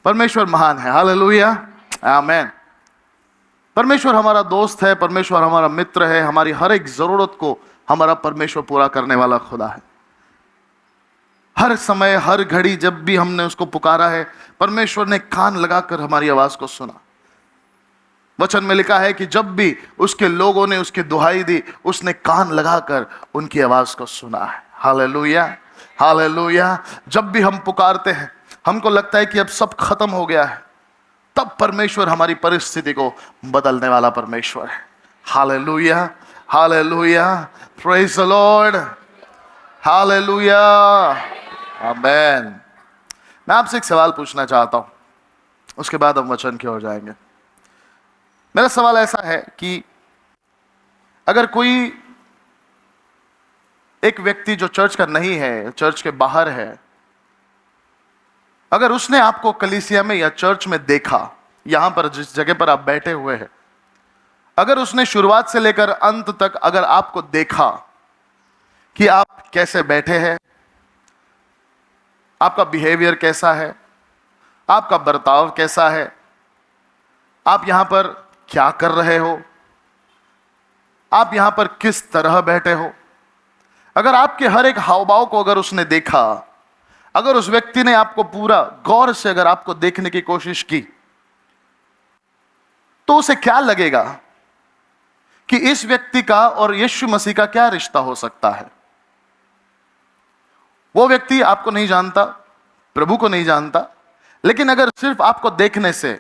परमेश्वर महान है। हालेलुया, आमेन। परमेश्वर हमारा दोस्त है, परमेश्वर हमारा मित्र है। हमारी हर एक जरूरत को हमारा परमेश्वर पूरा करने वाला खुदा है। हर समय, हर घड़ी जब भी हमने उसको पुकारा है, परमेश्वर ने कान लगाकर हमारी आवाज को सुना। वचन में लिखा है कि जब भी उसके लोगों ने उसकी दुहाई दी, उसने कान लगाकर उनकी आवाज को सुना है। Hallelujah, hallelujah. जब भी हम पुकारते हैं, हमको लगता है कि अब सब खत्म हो गया है, तब परमेश्वर हमारी परिस्थिति को बदलने वाला परमेश्वर है। Hallelujah, hallelujah, praise the Lord, hallelujah, amen. मैं आपसे एक सवाल पूछना चाहता हूं, उसके बाद हम वचन की ओर जाएंगे। मेरा सवाल ऐसा है कि अगर कोई एक व्यक्ति जो चर्च का नहीं है, चर्च के बाहर है, अगर उसने आपको कलीसिया में या चर्च में देखा, यहां पर जिस जगह पर आप बैठे हुए हैं, अगर उसने शुरुआत से लेकर अंत तक अगर आपको देखा कि आप कैसे बैठे हैं, आपका बिहेवियर कैसा है, आपका बर्ताव कैसा है, आप यहां पर क्या कर रहे हो, आप यहां पर किस तरह बैठे हो, अगर आपके हर एक हाव भाव को अगर उसने देखा, अगर उस व्यक्ति ने आपको पूरा गौर से अगर आपको देखने की कोशिश की, तो उसे क्या लगेगा कि इस व्यक्ति का और यीशु मसीह का क्या रिश्ता हो सकता है। वो व्यक्ति आपको नहीं जानता, प्रभु को नहीं जानता, लेकिन अगर सिर्फ आपको देखने से,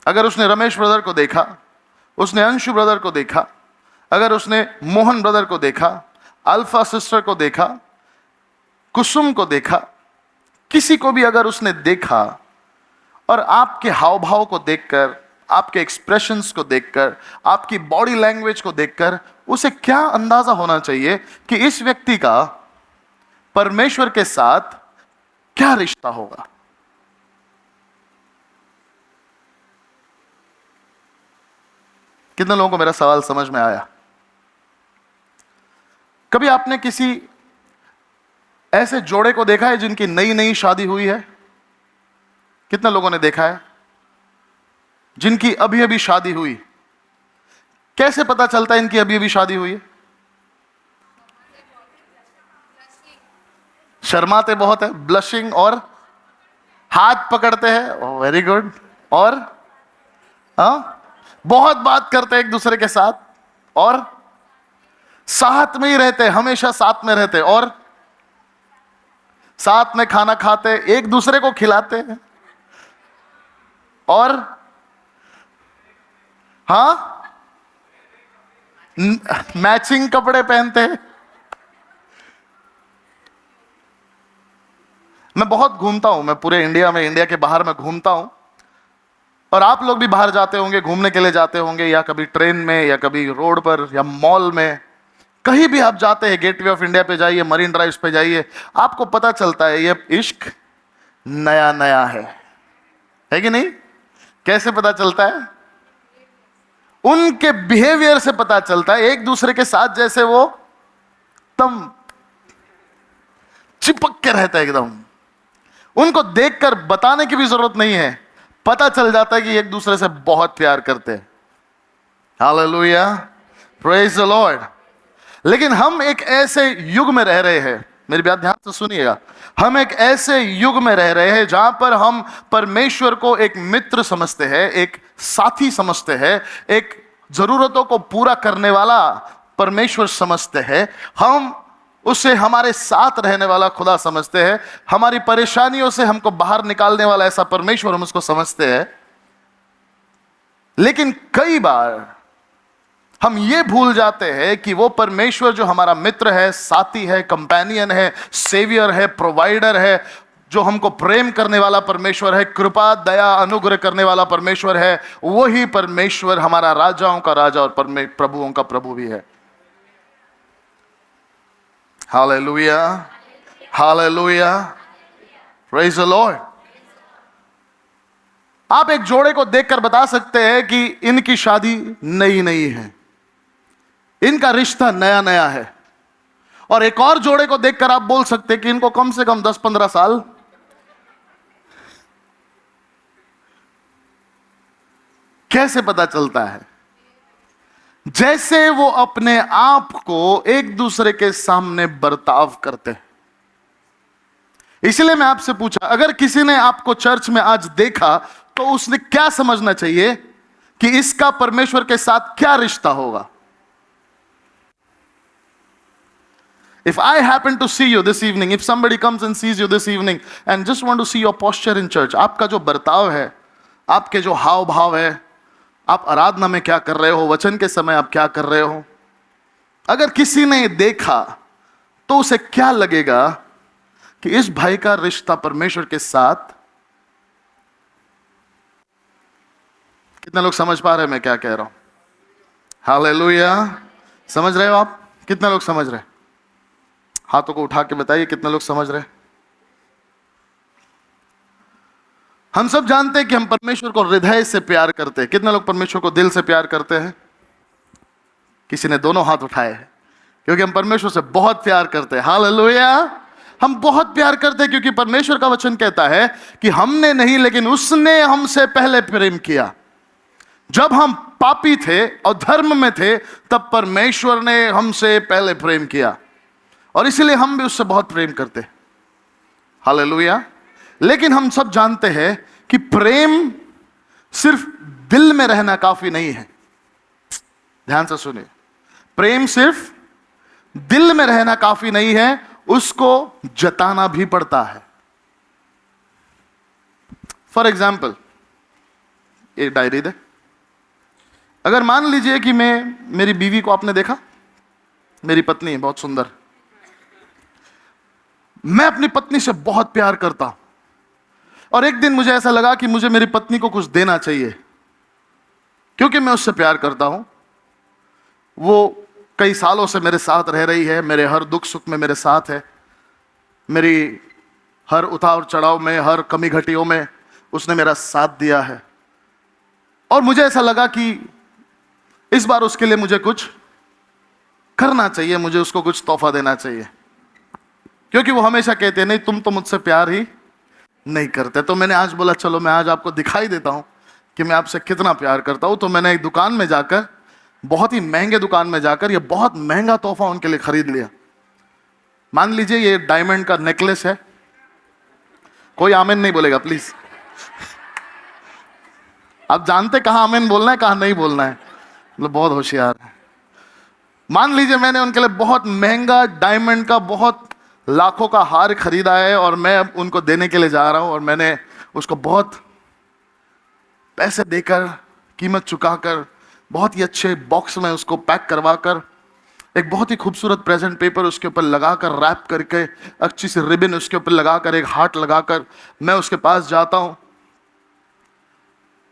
अगर उसने रमेश ब्रदर को देखा, उसने अंशु ब्रदर को देखा, अगर उसने मोहन ब्रदर को देखा, अल्फा सिस्टर को देखा, कुसुम को देखा, किसी को भी अगर उसने देखा और आपके हाव भाव को देखकर, आपके एक्सप्रेशंस को देखकर, आपकी बॉडी लैंग्वेज को देखकर उसे क्या अंदाजा होना चाहिए कि इस व्यक्ति का परमेश्वर के साथ क्या रिश्ता होगा। कितने लोगों को मेरा सवाल समझ में आया? कभी आपने किसी ऐसे जोड़े को देखा है जिनकी नई नई शादी हुई है? कितने लोगों ने देखा है जिनकी अभी अभी शादी हुई? कैसे पता चलता है इनकी अभी अभी शादी हुई है? शर्माते बहुत है, ब्लशिंग, और हाथ पकड़ते हैं, वेरी गुड, और बहुत बात करते हैं एक दूसरे के साथ, और साथ में ही रहते, हमेशा साथ में रहते, और साथ में खाना खाते, एक दूसरे को खिलाते हैं, और मैचिंग कपड़े पहनते हैं। मैं बहुत घूमता हूं, मैं पूरे इंडिया में, इंडिया के बाहर में घूमता हूं, और आप लोग भी बाहर जाते होंगे, घूमने के लिए जाते होंगे, या कभी ट्रेन में, या कभी रोड पर, या मॉल में, कहीं भी आप जाते हैं, गेटवे ऑफ इंडिया पे जाइए, मरीन ड्राइव पे जाइए, आपको पता चलता है ये इश्क नया नया है कि नहीं? कैसे पता चलता है? उनके बिहेवियर से पता चलता है, एक दूसरे के साथ जैसे वो एकदम चिपक के रहता है एकदम। उनको देखकर बताने की भी जरूरत नहीं है, पता चल जाता है कि एक दूसरे से बहुत प्यार करते हैं। Hallelujah, praise the Lord. लेकिन हम एक ऐसे युग में रह रहे हैं, मेरी बात ध्यान से सुनिएगा, हम एक ऐसे युग में रह रहे हैं जहां पर हम परमेश्वर को एक मित्र समझते हैं, एक साथी समझते हैं, एक जरूरतों को पूरा करने वाला परमेश्वर समझते हैं, हम उसे हमारे साथ रहने वाला खुदा समझते हैं, हमारी परेशानियों से हमको बाहर निकालने वाला ऐसा परमेश्वर हम उसको समझते हैं। लेकिन कई बार हम ये भूल जाते हैं कि वो परमेश्वर जो हमारा मित्र है, साथी है, कंपेनियन है, सेवियर है, प्रोवाइडर है, जो हमको प्रेम करने वाला परमेश्वर है, कृपा दया अनुग्रह करने वाला परमेश्वर है, वही परमेश्वर हमारा राजाओं का राजा और प्रभुओं का प्रभु भी है। Hallelujah, hallelujah, praise the Lord. आप एक जोड़े को देखकर बता सकते हैं कि इनकी शादी नई नई है, इनका रिश्ता नया नया है, और एक और जोड़े को देखकर आप बोल सकते हैं कि इनको कम से कम 10-15 साल कैसे पता चलता है? जैसे वो अपने आप को एक दूसरे के सामने बर्ताव करते हैं। इसलिए मैं आपसे पूछा, अगर किसी ने आपको चर्च में आज देखा तो उसने क्या समझना चाहिए कि इसका परमेश्वर के साथ क्या रिश्ता होगा? If I happen to see you this evening, if somebody comes and sees you this evening and just want to see your posture in church, आपका जो बर्ताव है, आपके जो हाव भाव है, आप आराधना में क्या कर रहे हो, वचन के समय आप क्या कर रहे हो, अगर किसी ने देखा तो उसे क्या लगेगा कि इस भाई का रिश्ता परमेश्वर के साथ। कितने लोग समझ पा रहे हैं मैं क्या कह रहा हूं? हालेलुया। समझ रहे हो आप? कितने लोग समझ रहे हैं? हाथों को उठा के बताइए कितने लोग समझ रहे हैं। हम सब जानते हैं कि हम परमेश्वर को हृदय से प्यार करते हैं। कितने लोग परमेश्वर को दिल से प्यार करते हैं? किसी ने दोनों हाथ उठाए हैं, क्योंकि हम परमेश्वर से बहुत प्यार करते हैं। हालेलुया। हम बहुत प्यार करते हैं क्योंकि परमेश्वर का वचन कहता है कि हमने नहीं लेकिन उसने हमसे पहले प्रेम किया। जब हम पापी थे और धर्म में थे तब परमेश्वर ने हमसे पहले प्रेम किया और इसलिए हम भी उससे बहुत प्रेम करते हैं। हालेलुया। लेकिन हम सब जानते हैं कि प्रेम सिर्फ दिल में रहना काफी नहीं है। ध्यान से सुनिए, प्रेम सिर्फ दिल में रहना काफी नहीं है, उसको जताना भी पड़ता है। फॉर एग्जाम्पल, एक डायरी दे। अगर मान लीजिए कि मेरी बीवी को आपने देखा, मेरी पत्नी है बहुत सुंदर, मैं अपनी पत्नी से बहुत प्यार करता हूं और एक दिन मुझे ऐसा लगा कि मुझे मेरी पत्नी को कुछ देना चाहिए क्योंकि मैं उससे प्यार करता हूं। वो कई सालों से मेरे साथ रह रही है, मेरे हर दुख सुख में मेरे साथ है, मेरी हर उतार चढ़ाव में, हर कमी घटियों में उसने मेरा साथ दिया है और मुझे ऐसा लगा कि इस बार उसके लिए मुझे कुछ करना चाहिए, मुझे उसको कुछ तोहफा देना चाहिए, क्योंकि वो हमेशा कहते हैं नहीं तुम तो मुझसे प्यार ही नहीं करते। तो मैंने आज बोला चलो मैं आज आपको दिखाई देता हूं कि मैं आपसे कितना प्यार करता हूं। तो मैंने एक दुकान में जाकर, बहुत ही महंगे दुकान में जाकर, ये बहुत महंगा तोहफा उनके लिए खरीद लिया। मान लीजिए ये डायमंड का नेकलेस है। कोई आमीन नहीं बोलेगा प्लीज। आप जानते कहां आमीन बोलना है कहां नहीं बोलना है, मतलब बहुत होशियार है। मान लीजिए मैंने उनके लिए बहुत महंगा डायमंड का बहुत लाखों का हार खरीदा है और मैं अब उनको देने के लिए जा रहा हूं और मैंने उसको बहुत पैसे देकर, कीमत चुकाकर, बहुत ही अच्छे बॉक्स में उसको पैक करवाकर, एक बहुत ही खूबसूरत प्रेजेंट पेपर उसके ऊपर लगाकर, रैप करके, अच्छी सी रिबन उसके ऊपर लगाकर, एक हार्ट लगाकर मैं उसके पास जाता हूं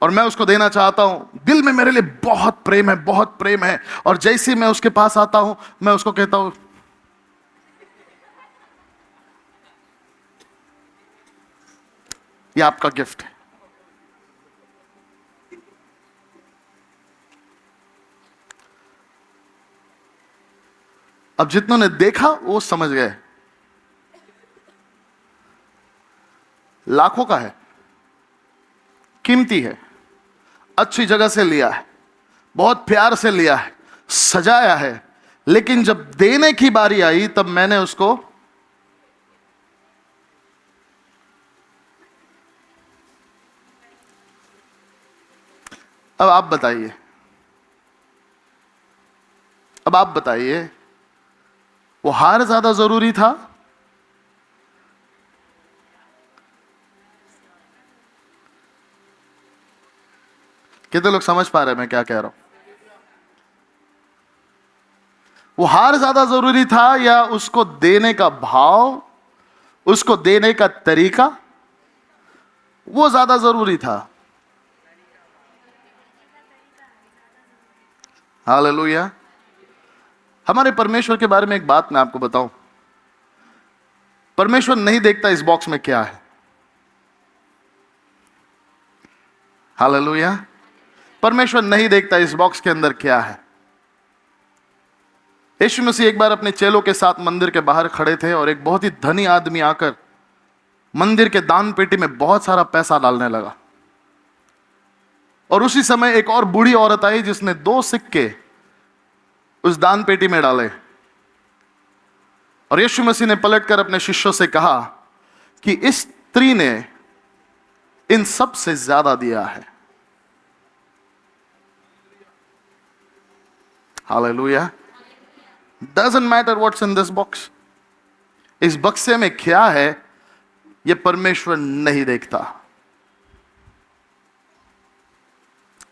और मैं उसको देना चाहता हूं। दिल में मेरे लिए बहुत प्रेम है, बहुत प्रेम है। और जैसे ही मैं उसके पास आता हूं मैं उसको कहता हूं ये आपका गिफ्ट है। अब जितनों ने देखा वो समझ गए लाखों का है, कीमती है, अच्छी जगह से लिया है, बहुत प्यार से लिया है, सजाया है। लेकिन जब देने की बारी आई तब मैंने उसको अब आप बताइए, अब आप बताइए वो हार ज्यादा जरूरी था कितने लोग समझ पा रहे हैं मैं क्या कह रहा हूं? वो हार ज्यादा जरूरी था या उसको देने का भाव, उसको देने का तरीका वो ज्यादा जरूरी था? हालेलुया। हमारे परमेश्वर के बारे में एक बात मैं आपको बताऊं, परमेश्वर नहीं देखता इस बॉक्स में क्या है। हालेलुया। परमेश्वर नहीं देखता इस बॉक्स के अंदर क्या है। यीशु मसीह एक बार अपने चेलों के साथ मंदिर के बाहर खड़े थे और एक बहुत ही धनी आदमी आकर मंदिर के दान पेटी में बहुत सारा पैसा डालने लगा। और उसी समय एक और बूढ़ी औरत आई जिसने 2 सिक्के उस दान पेटी में डाले। और यीशु मसीह ने पलटकर अपने शिष्यों से कहा कि इस स्त्री ने इन सब से ज्यादा दिया है। Hallelujah. Doesn't matter what's in this box. इस बक्से में क्या है यह परमेश्वर नहीं देखता।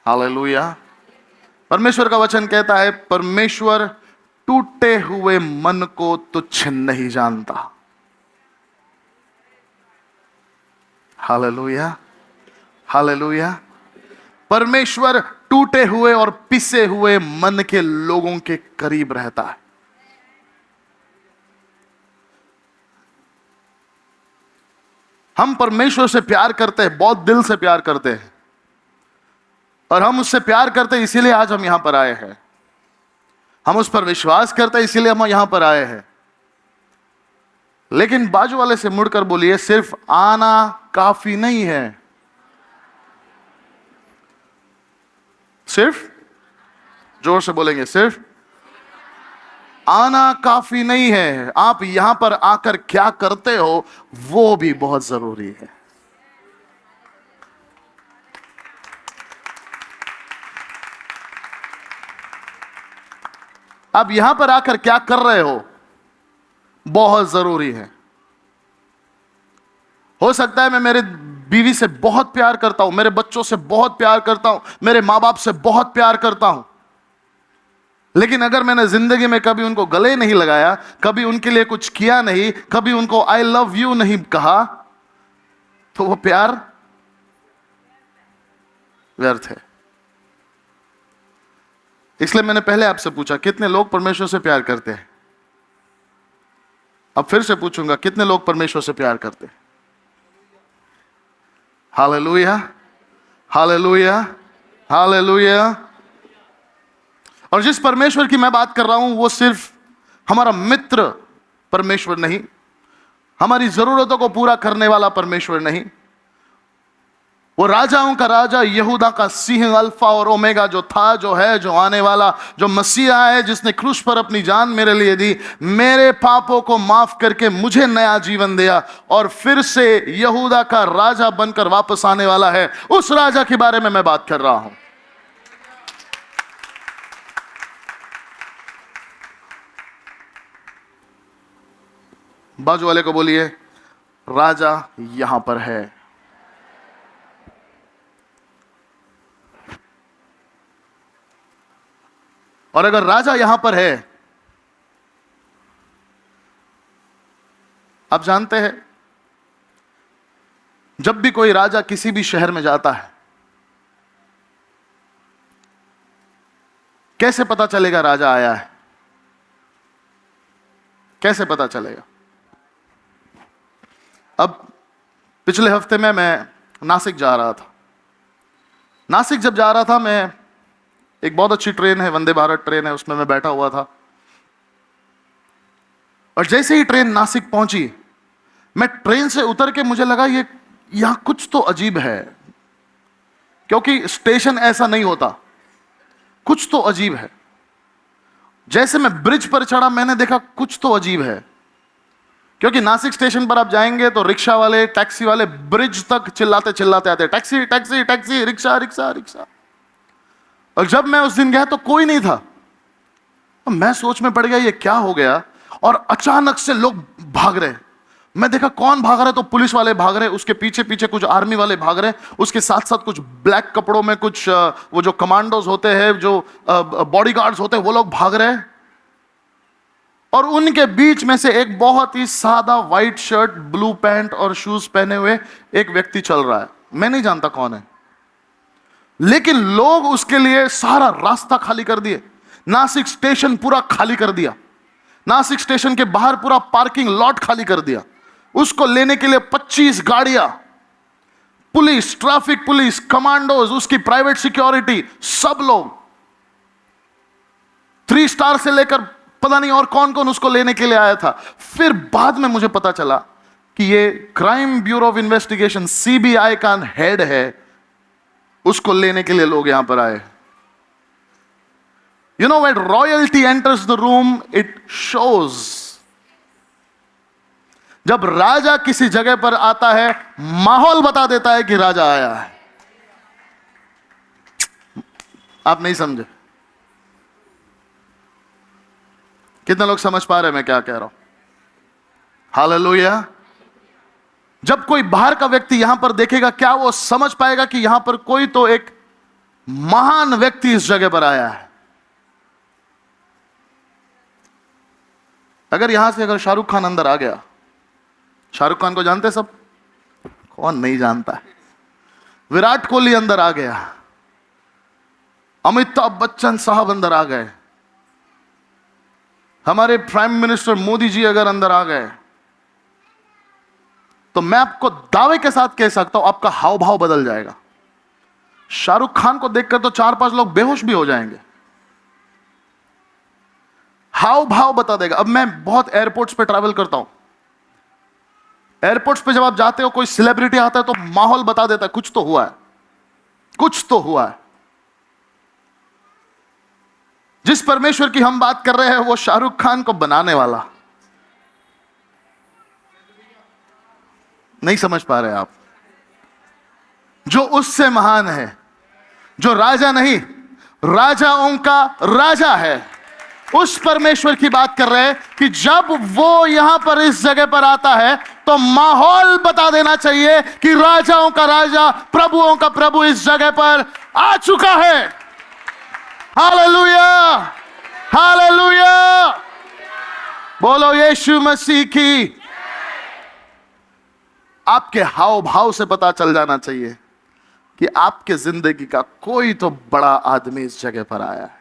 हालेलुया। परमेश्वर का वचन कहता है परमेश्वर टूटे हुए मन को तुच्छ नहीं जानता। Hallelujah, hallelujah. परमेश्वर टूटे हुए और पिसे हुए मन के लोगों के करीब रहता है। हम परमेश्वर से प्यार करते हैं, बहुत दिल से प्यार करते हैं, और हम उससे प्यार करते हैं इसीलिए आज हम यहां पर आए हैं। हम उस पर विश्वास करते हैं इसीलिए हम यहां पर आए हैं। लेकिन बाजू वाले से मुड़कर बोलिए, सिर्फ आना काफी नहीं है। सिर्फ, जोर से बोलेंगे, सिर्फ आना काफी नहीं है। आप यहां पर आकर क्या करते हो वो भी बहुत जरूरी है। आप यहां पर आकर क्या कर रहे हो बहुत जरूरी है। हो सकता है मैं मेरे बीवी से बहुत प्यार करता हूं, मेरे बच्चों से बहुत प्यार करता हूं, मेरे मां बाप से बहुत प्यार करता हूं, लेकिन अगर मैंने जिंदगी में कभी उनको गले नहीं लगाया, कभी उनके लिए कुछ किया नहीं, कभी उनको आई लव यू नहीं कहा, तो वो प्यार व्यर्थ है। इसलिए मैंने पहले आपसे पूछा कितने लोग परमेश्वर से प्यार करते हैं। अब फिर से पूछूंगा कितने लोग परमेश्वर से प्यार करते हैं। Hallelujah, hallelujah, hallelujah. और जिस परमेश्वर की मैं बात कर रहा हूं वो सिर्फ हमारा मित्र परमेश्वर नहीं, हमारी जरूरतों को पूरा करने वाला परमेश्वर नहीं, वो राजाओं का राजा, यहूदा का सिंह, अल्फा और ओमेगा, जो था, जो है, जो आने वाला, जो मसीहा है, जिसने क्रूस पर अपनी जान मेरे लिए दी, मेरे पापों को माफ करके मुझे नया जीवन दिया और फिर से यहूदा का राजा बनकर वापस आने वाला है। उस राजा के बारे में मैं बात कर रहा हूं। बाजू वाले को बोलिए, राजा यहां पर है। और अगर राजा यहां पर है, आप जानते हैं जब भी कोई राजा किसी भी शहर में जाता है, कैसे पता चलेगा राजा आया है? कैसे पता चलेगा? अब पिछले हफ्ते में मैं नासिक जा रहा था। नासिक जब जा रहा था मैं, एक बहुत अच्छी ट्रेन है, वंदे भारत ट्रेन है, उसमें मैं बैठा हुआ था। और जैसे ही ट्रेन नासिक पहुंची, मैं ट्रेन से उतर के मुझे लगा ये यहां कुछ तो अजीब है, क्योंकि स्टेशन ऐसा नहीं होता, कुछ तो अजीब है। जैसे मैं ब्रिज पर चढ़ा, मैंने देखा कुछ तो अजीब है, क्योंकि नासिक स्टेशन पर आप जाएंगे तो रिक्शा वाले, टैक्सी वाले ब्रिज तक चिल्लाते चिल्लाते आते, taxi taxi taxi, rickshaw rickshaw rickshaw. और जब मैं उस दिन गया तो कोई नहीं था। तो मैं सोच में पड़ गया ये क्या हो गया, और अचानक से लोग भाग रहे। मैं देखा कौन भाग रहा है, तो पुलिस वाले भाग रहे, उसके पीछे पीछे कुछ आर्मी वाले भाग रहे, उसके साथ साथ कुछ ब्लैक कपड़ों में कुछ वो जो कमांडोज होते हैं, जो बॉडीगार्ड्स होते हैं, वो लोग भाग रहे। और उनके बीच में से एक बहुत ही सादा व्हाइट शर्ट, ब्लू पैंट और शूज पहने हुए एक व्यक्ति चल रहा है। मैं नहीं जानता कौन है, लेकिन लोग उसके लिए सारा रास्ता खाली कर दिए। नासिक स्टेशन पूरा खाली कर दिया, नासिक स्टेशन के बाहर पूरा पार्किंग लॉट खाली कर दिया। उसको लेने के लिए 25 गाड़ियां, पुलिस, ट्रैफिक पुलिस, कमांडोज, उसकी प्राइवेट सिक्योरिटी, सब लोग, 3 स्टार से लेकर पता नहीं और कौन कौन उसको लेने के लिए आया था। फिर बाद में मुझे पता चला कि ये crime bureau of investigation, CBI का हेड है। उसको लेने के लिए लोग यहां पर आए। You know, when royalty enters the room, it shows. जब राजा किसी जगह पर आता है, माहौल बता देता है कि राजा आया है। आप नहीं समझे? कितने लोग समझ पा रहे हैं मैं क्या कह रहा हूं? हालेलुया। जब कोई बाहर का व्यक्ति यहां पर देखेगा, क्या वो समझ पाएगा कि यहां पर कोई तो एक महान व्यक्ति इस जगह पर आया है? अगर यहां से अगर शाहरुख खान अंदर आ गया, शाहरुख खान को जानते सब? कौन नहीं जानता है? विराट कोहली अंदर आ गया, अमिताभ बच्चन साहब अंदर आ गए, हमारे प्राइम मिनिस्टर मोदी जी अगर अंदर आ गए, तो मैं आपको दावे के साथ कह सकता हूं आपका हाव भाव बदल जाएगा। शाहरुख खान को देखकर तो 4-5 लोग बेहोश भी हो जाएंगे। हाव भाव बता देगा। अब मैं बहुत एयरपोर्ट्स पे ट्रैवल करता हूं, एयरपोर्ट्स पे जब आप जाते हो, कोई सेलिब्रिटी आता है तो माहौल बता देता है कुछ तो हुआ है, कुछ तो हुआ है। जिस परमेश्वर की हम बात कर रहे हैं वो शाहरुख खान को बनाने वाला। नहीं समझ पा रहे आप? जो उससे महान है, जो राजा नहीं राजाओं का राजा है, उस परमेश्वर की बात कर रहे हैं कि जब वो यहां पर इस जगह पर आता है तो माहौल बता देना चाहिए कि राजाओं का राजा, प्रभुओं का प्रभु इस जगह पर आ चुका है। Hallelujah, hallelujah. बोलो यीशु मसीह की। आपके हाव भाव से पता चल जाना चाहिए कि आपके जिंदगी का कोई तो बड़ा आदमी इस जगह पर आया है।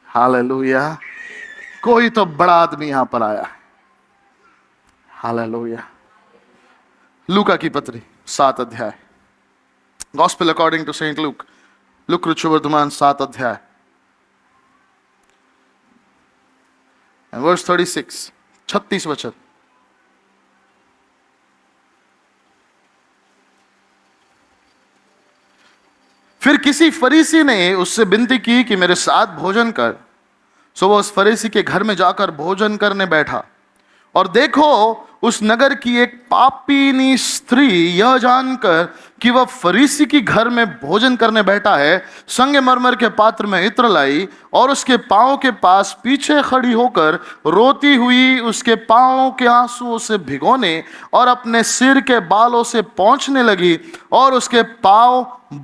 हालेलुया। कोई तो बड़ा आदमी यहां पर आया है। हालेलुया। लूका की पत्री 7 अध्याय, Gospel according to Saint Luke, Luke रुचुवर्धमान 7 अध्याय वर्स 36, 36 वचन। फिर किसी फरीसी ने उससे विनती की कि मेरे साथ भोजन कर। सो वह उस फरीसी के घर में जाकर भोजन करने बैठा, और देखो उस नगर की एक पापीनी स्त्री यह जानकर कि वह फरीसी की घर में भोजन करने बैठा है, संगमरमर के पात्र में इत्र लाई और उसके पांव के पास पीछे खड़ी होकर रोती हुई उसके पांव के आंसुओं से भिगोने और अपने सिर के बालों से पोंछने लगी और उसके पांव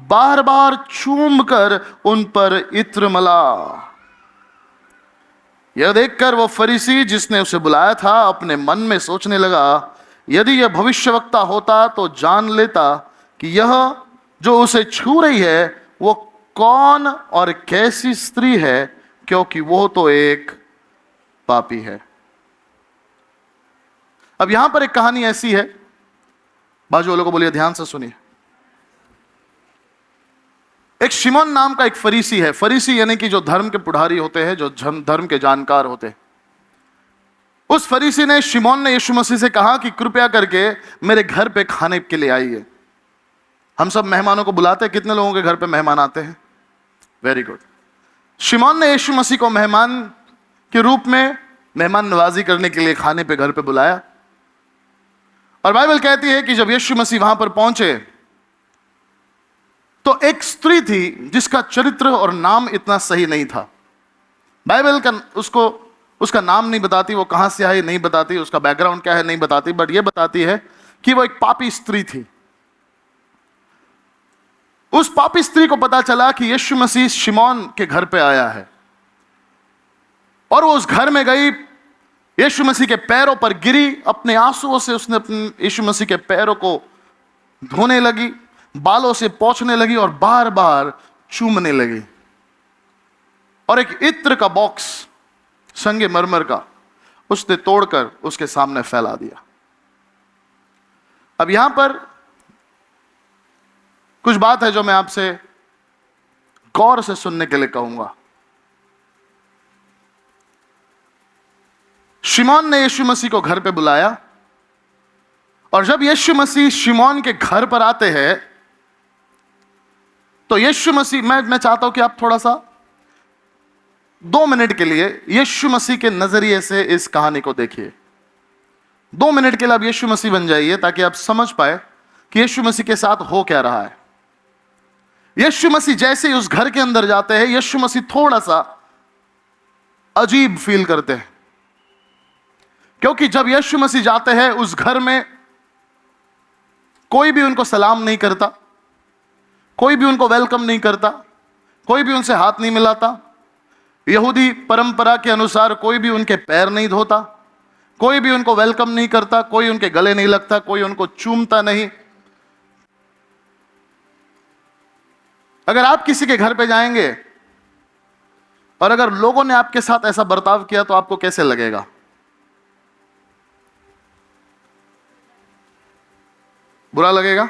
बार बार चूम कर उन पर इत्र मला। यह देखकर वो फरीसी जिसने उसे बुलाया था अपने मन में सोचने लगा, यदि यह भविष्यवक्ता होता तो जान लेता कि यह जो उसे छू रही है वो कौन और कैसी स्त्री है, क्योंकि वो तो एक पापी है। अब यहां पर एक कहानी ऐसी है, बाजू वालों को बोलिए ध्यान से सुनिए। एक शिमोन नाम का एक फरीसी है। फरीसी यानी कि जो धर्म के पुढ़ारी होते हैं, जो धर्म के जानकार होते हैं। उस फरीसी ने, शिमोन ने यीशु मसीह से कहा कि कृपया करके मेरे घर पे खाने के लिए आइए। हम सब मेहमानों को बुलाते हैं। कितने लोगों के घर पे मेहमान आते हैं? Very good. शिमोन ने यीशु मसीह को मेहमान के रूप में मेहमान नवाजी करने के लिए खाने पे घर पे बुलाया। और बाइबल कहती है कि जब यीशु मसीह वहां पर पहुंचे तो एक स्त्री थी जिसका चरित्र और नाम इतना सही नहीं था। बाइबल का उसका नाम नहीं बताती, वो कहां से आई नहीं बताती, उसका बैकग्राउंड क्या है नहीं बताती, बट ये बताती है कि वो एक पापी स्त्री थी। उस पापी स्त्री को पता चला कि यीशु मसीह शिमोन के घर पे आया है, और वो उस घर में गई, यीशु मसीह के पैरों पर गिरी, अपने आंसुओं से उसने अपने यीशु मसीह के पैरों को धोने लगी, बालों से पोंछने लगी और बार बार चूमने लगी। और एक इत्र का बॉक्स संगमरमर का उसने तोड़कर उसके सामने फैला दिया। अब यहां पर कुछ बात है जो मैं आपसे गौर से सुनने के लिए कहूंगा। शिमोन ने यीशु मसीह को घर पे बुलाया, और जब यीशु मसीह शिमोन के घर पर आते हैं तो यीशु मसीह, मैं चाहता हूं कि आप थोड़ा सा 2 मिनट के लिए यीशु मसीह के नजरिए से इस कहानी को देखिए। 2 मिनट के लिए आप यीशु मसीह बन जाइए ताकि आप समझ पाए कि यीशु मसीह के साथ हो क्या रहा है। यीशु मसीह जैसे ही उस घर के अंदर जाते हैं, यीशु मसीह थोड़ा सा अजीब फील करते हैं, क्योंकि जब यीशु मसीह जाते हैं उस घर में कोई भी उनको सलाम नहीं करता, कोई भी उनको वेलकम नहीं करता, कोई भी उनसे हाथ नहीं मिलाता। यहूदी परंपरा के अनुसार कोई भी उनके पैर नहीं धोता, कोई भी उनको वेलकम नहीं करता, कोई उनके गले नहीं लगता, कोई उनको चूमता नहीं। अगर आप किसी के घर पे जाएंगे और अगर लोगों ने आपके साथ ऐसा बर्ताव किया तो आपको कैसे लगेगा? बुरा लगेगा?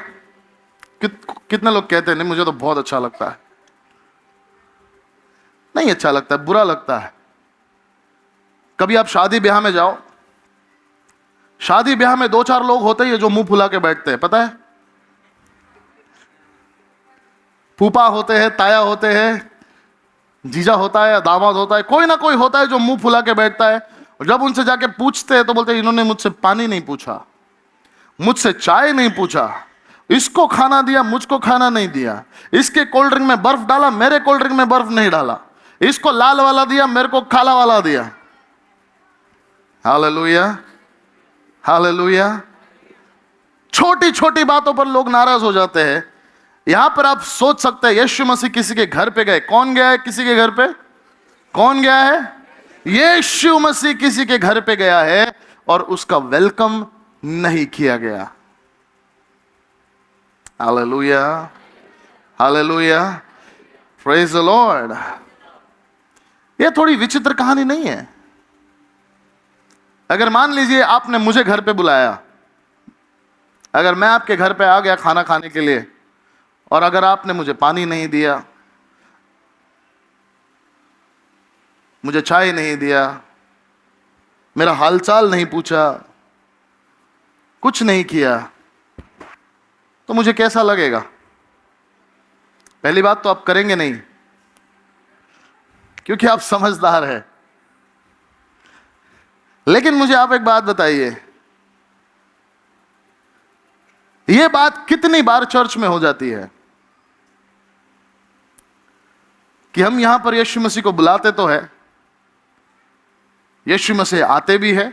कितने लोग कहते हैं नहीं मुझे तो बहुत अच्छा लगता है? नहीं अच्छा लगता है, बुरा लगता है। कभी आप शादी ब्याह में जाओ, शादी ब्याह में 2-4 लोग होते हैं जो मुंह फुला के बैठते हैं, पता है? फूफा होते हैं, ताया होते हैं, जीजा होता है, दामाद होता है, कोई ना कोई होता है जो मुंह फुला के बैठता है। और जब उनसे जाके पूछते हैं तो बोलते हैं इन्होंने मुझसे पानी नहीं पूछा, मुझसे चाय नहीं पूछा, इसको खाना दिया मुझको खाना नहीं दिया, इसके कोल्ड ड्रिंक में बर्फ डाला मेरे कोल्ड ड्रिंक में बर्फ नहीं डाला, इसको लाल वाला दिया मेरे को काला वाला दिया। Hallelujah, hallelujah. छोटी छोटी बातों पर लोग नाराज हो जाते हैं। यहां पर आप सोच सकते हैं यीशु मसीह किसी के घर पे गए। कौन गया है किसी के घर पे? कौन गया है? यीशु मसीह किसी के घर पे गया है और उसका वेलकम नहीं किया गया। Hallelujah, hallelujah, praise the Lord. यह थोड़ी विचित्र कहानी नहीं है। अगर मान लीजिए आपने मुझे घर पे बुलाया, अगर मैं आपके घर पे आ गया खाना खाने के लिए और अगर आपने मुझे पानी नहीं दिया, मुझे चाय नहीं दिया, मेरा हालचाल नहीं पूछा, कुछ नहीं किया, तो मुझे कैसा लगेगा? पहली बात तो आप करेंगे नहीं, क्योंकि आप समझदार हैं। लेकिन मुझे आप एक बात बताइए, यह बात कितनी बार चर्च में हो जाती है कि हम यहां पर यीशु मसीह को बुलाते तो है, यीशु मसीह आते भी है,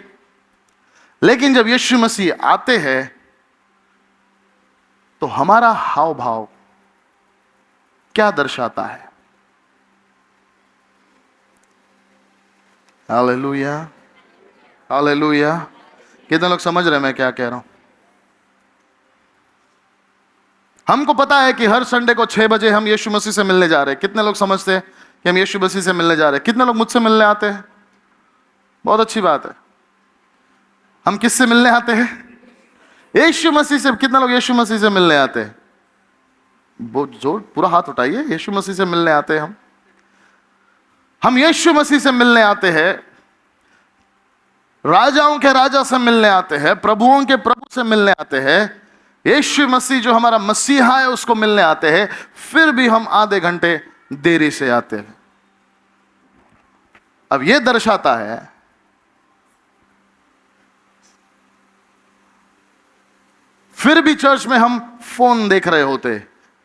लेकिन जब यीशु मसीह आते हैं तो हमारा हाव भाव क्या दर्शाता है? Hallelujah, hallelujah. कितने लोग समझ रहे हैं मैं क्या कह रहा हूं? हमको पता है कि हर संडे को 6 बजे हम यीशु मसीह से मिलने जा रहे हैं। कितने लोग समझते हैं कि हम यीशु मसीह से मिलने जा रहे हैं? कितने लोग मुझसे मिलने आते हैं? बहुत अच्छी बात है। हम किससे मिलने आते हैं? यीशु मसीह से। कितने लोग यीशु मसीह से मिलने आते हैं? बहुत जोर, पूरा हाथ उठाइए। यीशु मसीह से मिलने आते हैं हम यीशु मसीह से मिलने आते हैं, राजाओं के राजा से मिलने आते हैं, प्रभुओं के प्रभु से मिलने आते हैं, यीशु मसीह जो हमारा मसीहा है उसको मिलने आते हैं। फिर भी हम आधे घंटे देरी से आते हैं। अब यह दर्शाता है फिर भी चर्च में हम फोन देख रहे होते,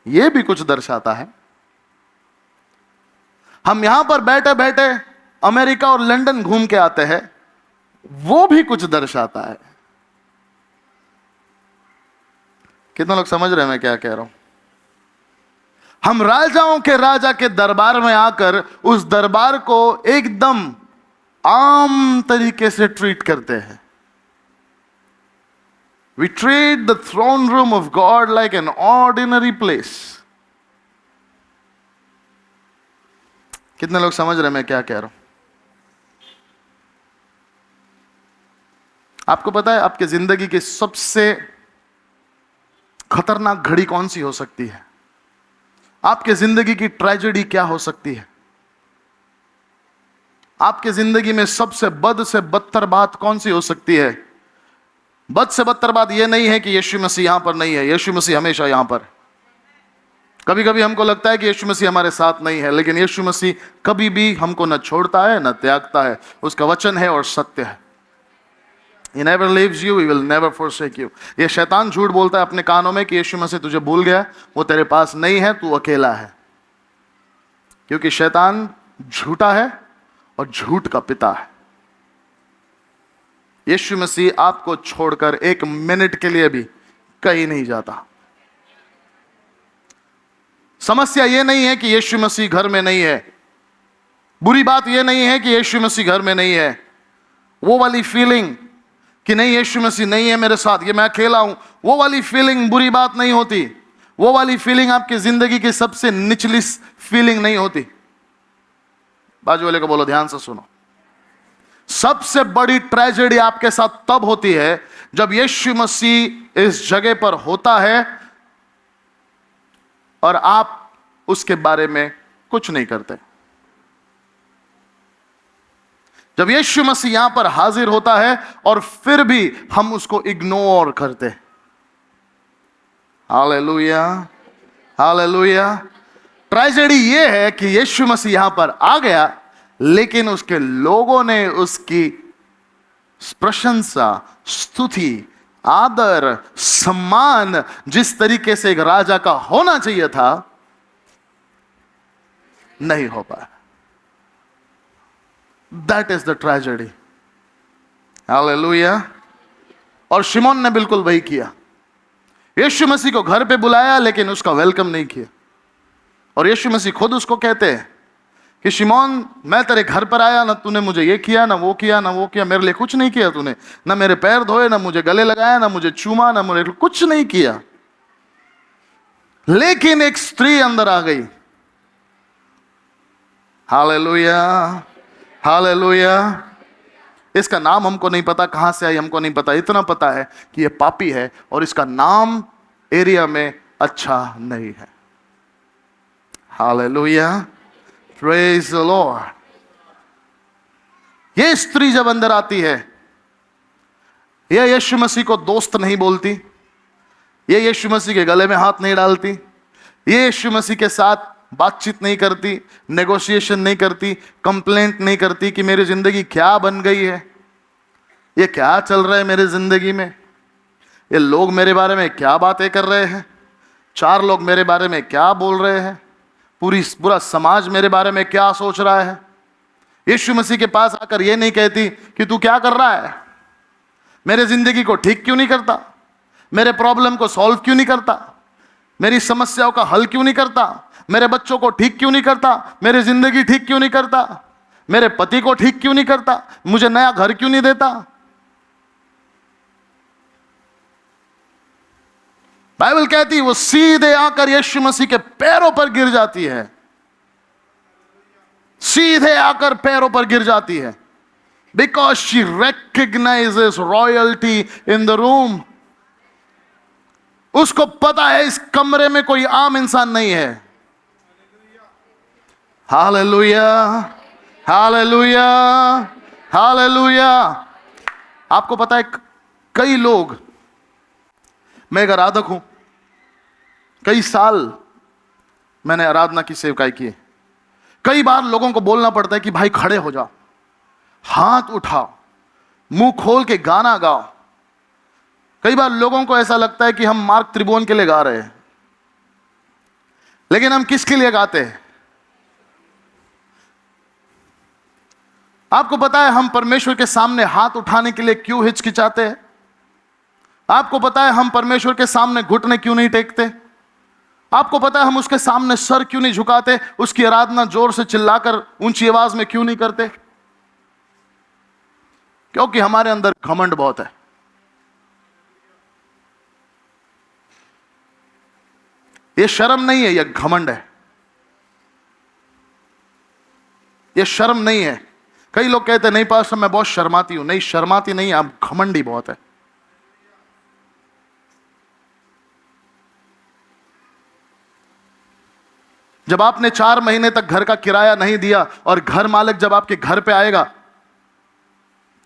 यह भी कुछ दर्शाता है। हम यहां पर बैठे बैठे अमेरिका और लंदन घूम के आते हैं, वो भी कुछ दर्शाता है। कितने लोग समझ रहे हैं मैं क्या कह रहा हूं? हम राजाओं के राजा के दरबार में आकर उस दरबार को एकदम आम तरीके से ट्रीट करते हैं। We treat the throne room of God like an ordinary place. कितने लोग समझ रहे हैं मैं क्या कह रहा हूं? आपको पता है आपके जिंदगी की सबसे खतरनाक घड़ी कौन सी हो सकती है? आपके जिंदगी की ट्रेजेडी क्या हो सकती है? आपके जिंदगी में सबसे बद से बदतर बात कौन सी हो सकती है? बद से बदतर बात यह नहीं है कि यीशु मसीह यहां पर नहीं है। यीशु मसीह हमेशा यहां पर। कभी कभी हमको लगता है कि यीशु मसीह हमारे साथ नहीं है, लेकिन यीशु मसीह कभी भी हमको न छोड़ता है न त्यागता है। उसका वचन है और सत्य है। He never leaves you, he will never forsake you। ये शैतान झूठ बोलता है अपने कानों में कि यीशु मसीह तुझे भूल गया, वो तेरे पास नहीं है, तू अकेला है। क्योंकि शैतान झूठा है और झूठ का पिता है। यीशु मसीह आपको छोड़कर एक मिनट के लिए भी कहीं नहीं जाता। समस्या यह नहीं है कि यीशु मसीह घर में नहीं है, बुरी बात यह नहीं है कि यीशु मसीह घर में नहीं है। वो वाली फीलिंग कि नहीं यीशु मसीह नहीं है मेरे साथ, ये मैं अकेला हूं, वो वाली फीलिंग बुरी बात नहीं होती। वो वाली फीलिंग आपकी जिंदगी की सबसे निचली फीलिंग नहीं होती। बाजू वाले को बोलो ध्यान से सुनो। सबसे बड़ी ट्रेजेडी आपके साथ तब होती है जब यीशु मसीह इस जगह पर होता है और आप उसके बारे में कुछ नहीं करते। जब यीशु मसीह यहां पर हाजिर होता है और फिर भी हम उसको इग्नोर करते। Hallelujah, hallelujah. ट्रेजेडी यह है कि यीशु मसीह यहां पर आ गया, लेकिन उसके लोगों ने उसकी प्रशंसा, स्तुति, आदर, सम्मान जिस तरीके से एक राजा का होना चाहिए था, नहीं हो पाया। That is the tragedy. Hallelujah. और शिमोन ने बिल्कुल वही किया। यीशु मसीह को घर पे बुलाया लेकिन उसका वेलकम नहीं किया। और यीशु मसीह खुद उसको कहते हैं कि शिमोन, मैं तेरे घर पर आया, ना तूने मुझे ये किया, ना वो किया, ना वो किया, मेरे लिए कुछ नहीं किया तूने, ना मेरे पैर धोए, ना मुझे गले लगाया, ना मुझे चूमा, ना मुझे कुछ नहीं किया। लेकिन एक स्त्री अंदर आ गई। Hallelujah, hallelujah. इसका नाम हमको नहीं पता, कहां से आई हमको नहीं पता। इतना पता है कि यह पापी है और इसका नाम एरिया में अच्छा नहीं है। Hallelujah, praise the Lord. ये स्त्री जब अंदर आती है, यह यीशु मसीह को दोस्त नहीं बोलती, ये यीशु मसीह के गले में हाथ नहीं डालती, ये यीशु मसीह के साथ बातचीत नहीं करती, नेगोशिएशन नहीं करती, कंप्लेंट नहीं करती कि मेरी जिंदगी क्या बन गई है, ये क्या चल रहा है मेरी जिंदगी में, ये लोग मेरे बारे में क्या बातें कर रहे हैं, चार लोग मेरे बारे में क्या बोल रहे हैं, पूरा समाज मेरे बारे में क्या सोच रहा है। यीशु मसीह के पास आकर ये नहीं कहती कि तू क्या कर रहा है, मेरे जिंदगी को ठीक क्यों नहीं करता, मेरे प्रॉब्लम को सॉल्व क्यों नहीं करता, मेरी समस्याओं का हल क्यों नहीं करता, मेरे बच्चों को ठीक क्यों नहीं करता, मेरी जिंदगी ठीक क्यों नहीं करता, मेरे पति को ठीक क्यों नहीं करता, मुझे नया घर क्यों नहीं देता। बाइबल कहती है वो सीधे आकर यीशु मसीह के पैरों पर गिर जाती है, सीधे आकर पैरों पर गिर जाती है। Because she recognises royalty in the room. उसको पता है इस कमरे में कोई आम इंसान नहीं है। Hallelujah, hallelujah, hallelujah. आपको पता है कई लोग, मैं एक आराधक हूं, कई साल मैंने आराधना की सेवकाई की। कई बार लोगों को बोलना पड़ता है कि भाई खड़े हो जाओ, हाथ उठाओ, मुंह खोल के गाना गाओ। कई बार लोगों को ऐसा लगता है कि हम मार्क त्रिभुवन के लिए गा रहे हैं, लेकिन हम किसके लिए गाते हैं? आपको पता है हम परमेश्वर के सामने हाथ उठाने के लिए क्यों हिचकिचाते हैं? आपको पता है हम परमेश्वर के सामने घुटने क्यों नहीं टेकते? आपको पता है हम उसके सामने सर क्यों नहीं झुकाते, उसकी आराधना जोर से चिल्लाकर ऊंची आवाज में क्यों नहीं करते? क्योंकि हमारे अंदर घमंड बहुत है। यह शर्म नहीं है, यह घमंड है। यह शर्म नहीं है। कई लोग कहते हैं नहीं पास्टर मैं बहुत शर्माती हूं। नहीं, शर्माती नहीं, आप घमंडी बहुत है। जब आपने 4 महीने तक घर का किराया नहीं दिया और घर मालिक जब आपके घर पे आएगा,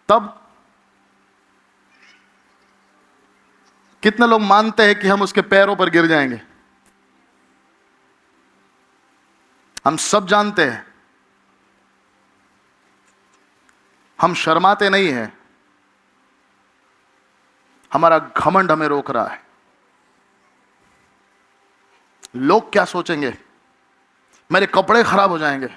तब कितने लोग मानते हैं कि हम उसके पैरों पर गिर जाएंगे? हम सब जानते हैं, हम शर्माते नहीं हैं, हमारा घमंड हमें रोक रहा है। लोग क्या सोचेंगे, मेरे कपड़े खराब हो जाएंगे,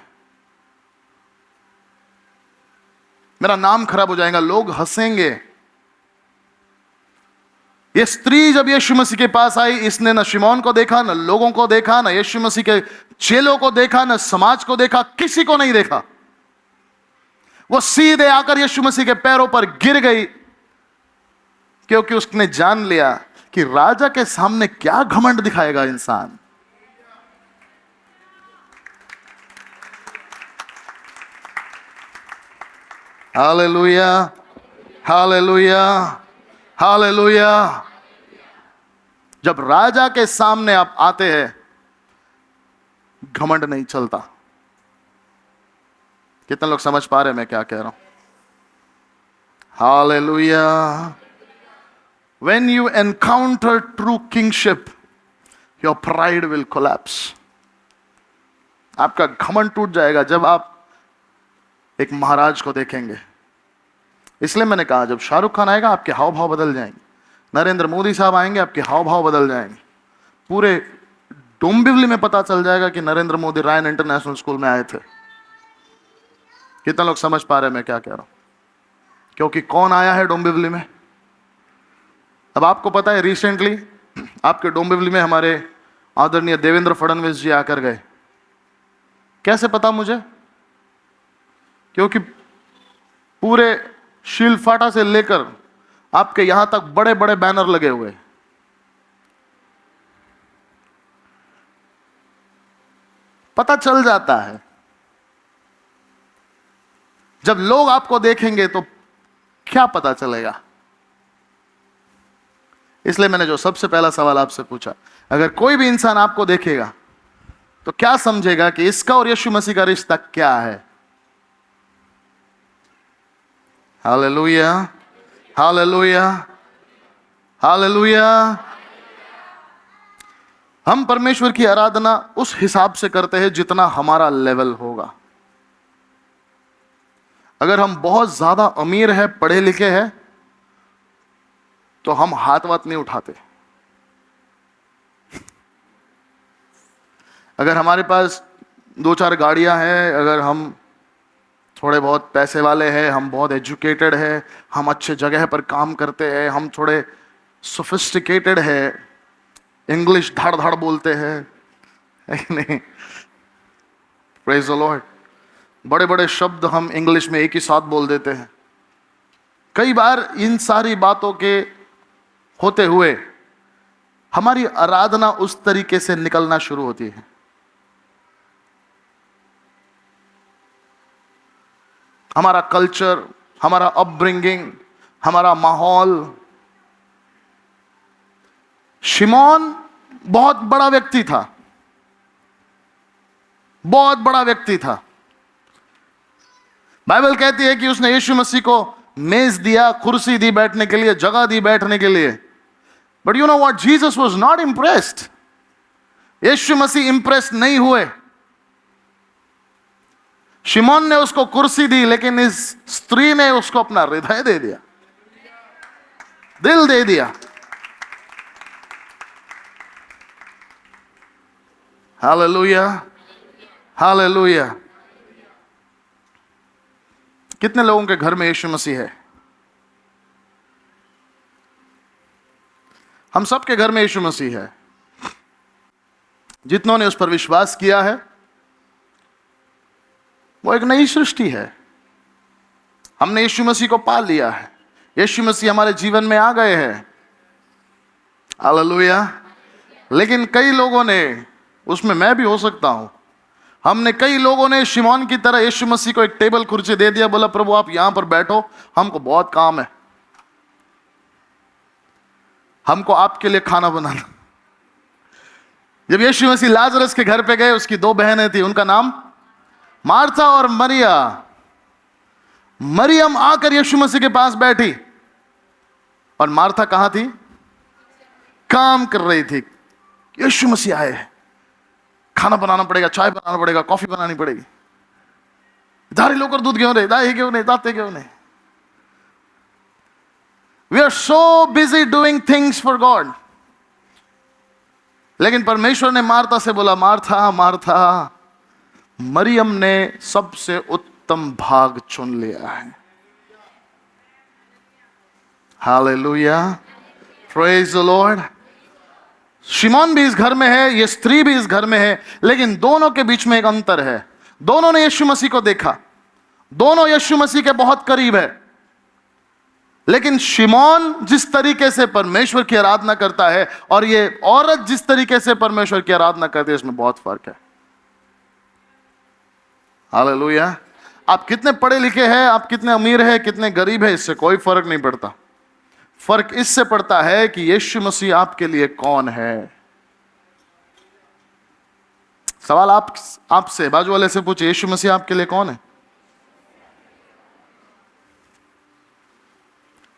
मेरा नाम खराब हो जाएगा, लोग हंसेंगे। ये स्त्री जब यीशु मसीह के पास आई, इसने न शिमोन को देखा, न लोगों को देखा, न यीशु मसीह के चेलों को देखा, न समाज को देखा, किसी को नहीं देखा। वो सीधे आकर यीशु मसीह के पैरों पर गिर गई, क्योंकि उसने जान लिया कि राजा के सामने क्या घमंड दिखाएगा इंसान। Hallelujah, hallelujah, hallelujah. जब राजा के सामने आप आते हैं, घमंड नहीं चलता। कितने लोग समझ पा रहे हैं मैं क्या कह रहा हूं? Hallelujah. When you encounter true kingship, your pride will collapse. आपका घमंड टूट जाएगा जब आप एक महाराज को देखेंगे। इसलिए मैंने कहा, जब शाहरुख खान आएगा आपके हाव भाव बदल जाएंगे, नरेंद्र मोदी साहब आएंगे आपके हाव भाव बदल जाएंगे। पूरे डोंबिवली में पता चल जाएगा कि Narendra Modi Ryan international school में आए थे। कितने लोग समझ पा रहे हैं मैं क्या कह रहा हूं? क्योंकि कौन आया है डोंबिवली में? अब आपको पता है, रिसेंटली आपके डोंबिवली में हमारे आदरणीय देवेंद्र फडणवीस जी आकर गए। कैसे पता मुझे? क्योंकि पूरे शीलफाटा से लेकर आपके यहां तक बड़े बड़े बैनर लगे हुए। पता चल जाता है। जब लोग आपको देखेंगे तो क्या पता चलेगा? इसलिए मैंने जो सबसे पहला सवाल आपसे पूछा, अगर कोई भी इंसान आपको देखेगा तो क्या समझेगा कि इसका और यीशु मसीह का रिश्ता क्या है? Hallelujah, hallelujah, hallelujah. हम परमेश्वर की आराधना उस हिसाब से करते हैं जितना हमारा लेवल होगा। अगर हम बहुत ज्यादा अमीर है, पढ़े लिखे हैं, तो हम हाथ वाथ नहीं उठाते। अगर हमारे पास 2-4 गाड़ियां हैं, अगर हम थोड़े बहुत पैसे वाले हैं, हम बहुत एजुकेटेड हैं, हम अच्छे जगह पर काम करते हैं, हम थोड़े सोफिस्टिकेटेड हैं, इंग्लिश धड़ धड़ बोलते हैं, है कि नहीं? Praise the Lord. बड़े बड़े शब्द हम इंग्लिश में एक ही साथ बोल देते हैं। कई बार इन सारी बातों के होते हुए हमारी आराधना उस तरीके से निकलना शुरू होती है। हमारा कल्चर, हमारा अपब्रिंगिंग, हमारा माहौल। शिमोन बहुत बड़ा व्यक्ति था, बहुत बड़ा व्यक्ति था। बाइबल कहती है कि उसने यीशु मसीह को मेज दिया, कुर्सी दी बैठने के लिए, जगह दी बैठने के लिए। But you know what, Jesus was not impressed. Yeshu Masih impress नहीं हुए। शिमोन ने उसको कुर्सी दी, लेकिन इस स्त्री ने उसको अपना हृदय दे दिया, दिल दे दिया। Hallelujah, hallelujah. कितने लोगों के घर में यीशु मसीह है? हम सबके घर में यीशु मसीह है। जितनों ने उस पर विश्वास किया है, वो एक नई सृष्टि है। हमने यीशु मसीह को पा लिया है। यीशु मसीह हमारे जीवन में आ गए हैं। हालेलुया। लेकिन कई लोगों ने, उसमें मैं भी हो सकता हूं, हमने कई लोगों ने शिमोन की तरह यीशु मसीह को एक टेबल कुर्सी दे दिया, बोला प्रभु आप यहां पर बैठो, हमको बहुत काम है, हमको आपके लिए खाना बनाना। जब यीशु मसीह लाजरस के घर पे गए, उसकी 2 बहनें थी, उनका नाम मार्था और मरिया। मरियम आकर यीशु मसीह के पास बैठी, और मार्था कहां थी? काम कर रही थी। यीशु मसीह आए, खाना बनाना पड़ेगा, चाय बनाना पड़ेगा, कॉफी बनानी पड़ेगी. धारी लोकर दूध घेऊन रे, दाही घेऊन रे, दाते घेऊन रे. We are so busy doing things for God. लेकिन परमेश्वर ने मार्था से बोला, मार्था मार्था, मरियम ने सबसे उत्तम भाग चुन लिया है. Hallelujah, praise the Lord. शिमोन भी इस घर में है, ये स्त्री भी इस घर में है, लेकिन दोनों के बीच में एक अंतर है. दोनों ने यीशु मसीह को देखा, दोनों यीशु मसीह के बहुत करीब है, लेकिन शिमोन जिस तरीके से परमेश्वर की आराधना करता है और ये औरत जिस तरीके से परमेश्वर की आराधना करती है, इसमें बहुत फर्क है. हालेलुया. आप कितने पढ़े लिखे हैं, आप कितने अमीर हैं, कितने गरीब हैं, इससे कोई फर्क नहीं पड़ता. फर्क इससे पड़ता है कि यीशु मसीह आपके लिए कौन है. सवाल आपसे बाजू वाले से पूछे, यीशु मसीह आपके लिए कौन है?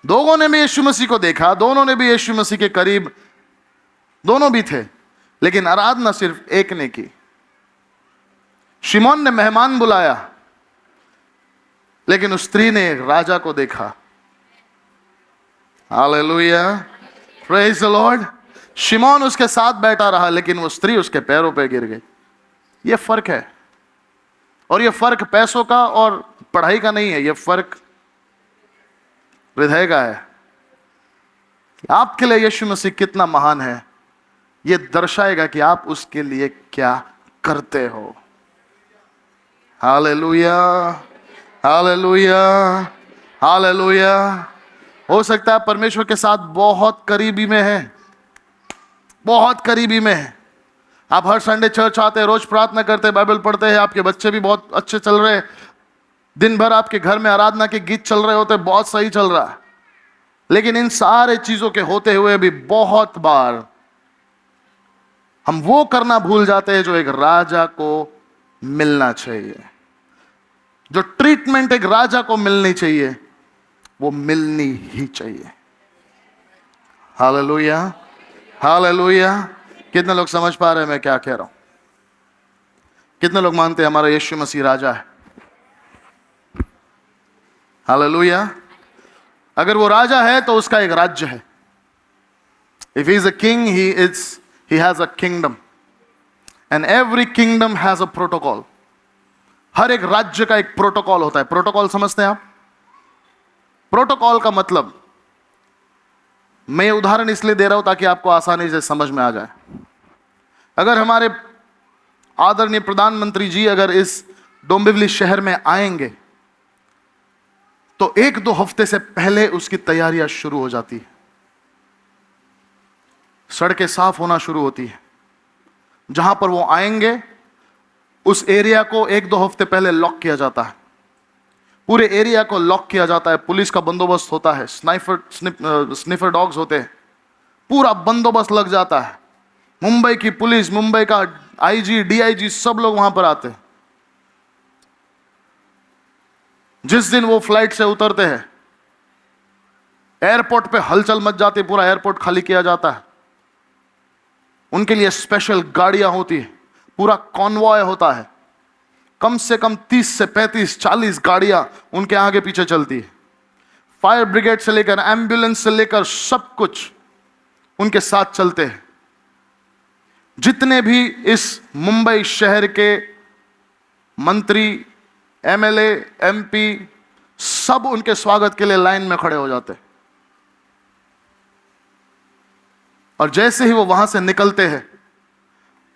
दोनों ने भी यीशु मसीह को देखा, दोनों ने भी यीशु मसीह के करीब दोनों भी थे, लेकिन आराधना सिर्फ एक ने की. शिमोन ने मेहमान बुलाया, लेकिन उस स्त्री ने एक राजा को देखा. Hallelujah, praise the Lord. शिमोन उसके साथ बैठा रहा, लेकिन वो स्त्री उसके पैरों पे गिर गई. ये फर्क है, और ये फर्क पैसों का और पढ़ाई का नहीं है, ये फर्क हृदय का है. आपके लिए यीशु मसीह कितना महान है, ये दर्शाएगा कि आप उसके लिए क्या करते हो. Hallelujah, hallelujah, hallelujah. हो सकता है परमेश्वर के साथ बहुत करीबी में है, बहुत करीबी में है. आप हर संडे चर्च आते हैं, रोज प्रार्थना करते हैं, बाइबल पढ़ते हैं, आपके बच्चे भी बहुत अच्छे चल रहे हैं, दिन भर आपके घर में आराधना के गीत चल रहे होते हैं, बहुत सही चल रहा है. लेकिन इन सारे चीजों के होते हुए भी बहुत बार हम वो करना भूल जाते हैं जो एक राजा को मिलना चाहिए. जो ट्रीटमेंट एक राजा को मिलनी चाहिए, वो मिलनी ही चाहिए. Hallelujah, hallelujah. कितने लोग समझ पा रहे हैं मैं क्या कह रहा हूं? कितने लोग मानते हैं हमारा यीशु मसीह राजा है? हालेलुया. अगर वो राजा है तो उसका एक राज्य है. If he is a king, he has a kingdom, and every kingdom has a protocol. हर एक राज्य का एक प्रोटोकॉल होता है. प्रोटोकॉल समझते हैं आप? प्रोटोकॉल का मतलब, मैं ये उदाहरण इसलिए दे रहा हूं ताकि आपको आसानी से समझ में आ जाए. अगर हमारे आदरणीय प्रधानमंत्री जी अगर इस डोंबिवली शहर में आएंगे तो 1-2 हफ्ते से पहले उसकी तैयारियां शुरू हो जाती है. सड़कें साफ होना शुरू होती है. जहां पर वो आएंगे उस एरिया को 1-2 हफ्ते पहले लॉक किया जाता है. पूरे एरिया को लॉक किया जाता है. पुलिस का बंदोबस्त होता है, स्निफर डॉग्स होते हैं, पूरा बंदोबस्त लग जाता है. मुंबई की पुलिस, मुंबई का आईजी, डीआईजी, सब लोग वहां पर आते हैं. जिस दिन वो फ्लाइट से उतरते हैं, एयरपोर्ट पे हलचल मच जाती है, पूरा एयरपोर्ट खाली किया जाता है. उनके लिए स्पेशल गाड़ियां होती है, पूरा कॉन्वॉय होता है. कम से कम 30 से 35, 40 गाड़ियां उनके आगे पीछे चलती है. फायर ब्रिगेड से लेकर, एम्बुलेंस से लेकर, सब कुछ उनके साथ चलते हैं. जितने भी इस मुंबई शहर के मंत्री, एमएलए, एमपी, सब उनके स्वागत के लिए लाइन में खड़े हो जाते हैं. और जैसे ही वो वहां से निकलते हैं,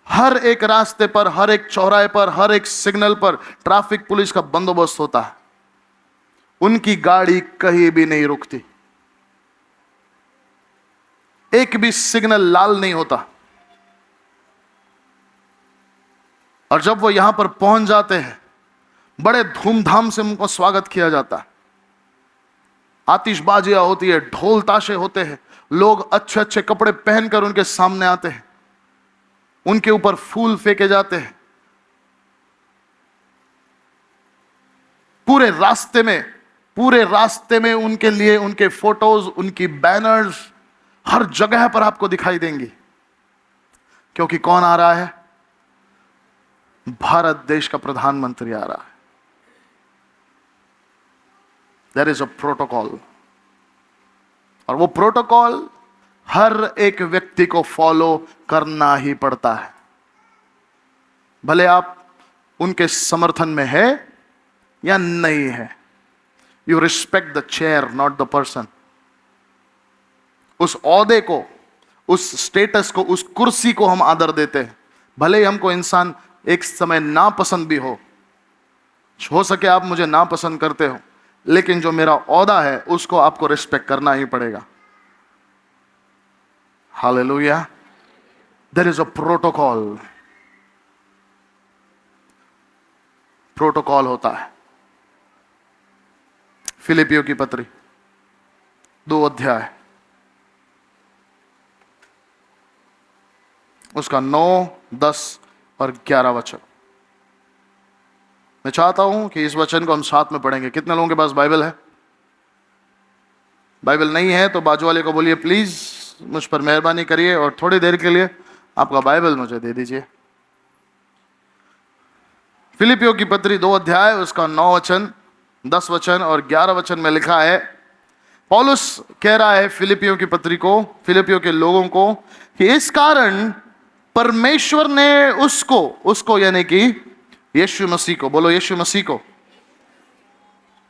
हर एक रास्ते पर, हर एक चौराहे पर, हर एक सिग्नल पर ट्रैफिक पुलिस का बंदोबस्त होता है. उनकी गाड़ी कहीं भी नहीं रुकती, एक भी सिग्नल लाल नहीं होता. और जब वो यहां पर पहुंच जाते हैं, बड़े धूमधाम से उनको स्वागत किया जाता है. आतिशबाजियां होती है, ढोल ताशे होते हैं, लोग अच्छे अच्छे कपड़े पहनकर उनके सामने आते हैं, उनके ऊपर फूल फेंके जाते हैं. पूरे रास्ते में उनके लिए उनके फोटोज, उनकी बैनर्स हर जगह पर आपको दिखाई देंगी. क्योंकि कौन आ रहा है? भारत देश का प्रधानमंत्री आ रहा है। देयर इज अ प्रोटोकॉल, और वो प्रोटोकॉल हर एक व्यक्ति को फॉलो करना ही पड़ता है, भले आप उनके समर्थन में है या नहीं है। You respect the chair, not the person. उस ओहदे को, उस स्टेटस को, उस कुर्सी को हम आदर देते हैं, भले ही हमको इंसान एक समय नापसंद भी हो सके आप मुझे नापसंद करते हो, लेकिन जो मेरा ओहदा है उसको आपको रिस्पेक्ट करना ही पड़ेगा। Hallelujah. There is a protocol. Protocol होता है। फिलिपियों की पत्री 2 अध्याय, उसका 9, 10 और 11 वचन। मैं चाहता हूं कि इस वचन को हम साथ में पढ़ेंगे। कितने लोगों के पास बाइबल है? बाइबल नहीं है तो बाजू वाले को बोलिए प्लीज मुझ पर मेहरबानी करिए और थोड़ी देर के लिए आपका बाइबल मुझे दे दीजिए। फिलिपियों की पत्री 2 अध्याय, उसका 9 वचन, 10 वचन और 11 वचन में लिखा है, पौलुस कह रहा है फिलिपियों की पत्री को, फिलिपियों के लोगों को, कि इस कारण परमेश्वर ने उसको यानी कि यीशु मसीह को, बोलो यीशु मसीह को,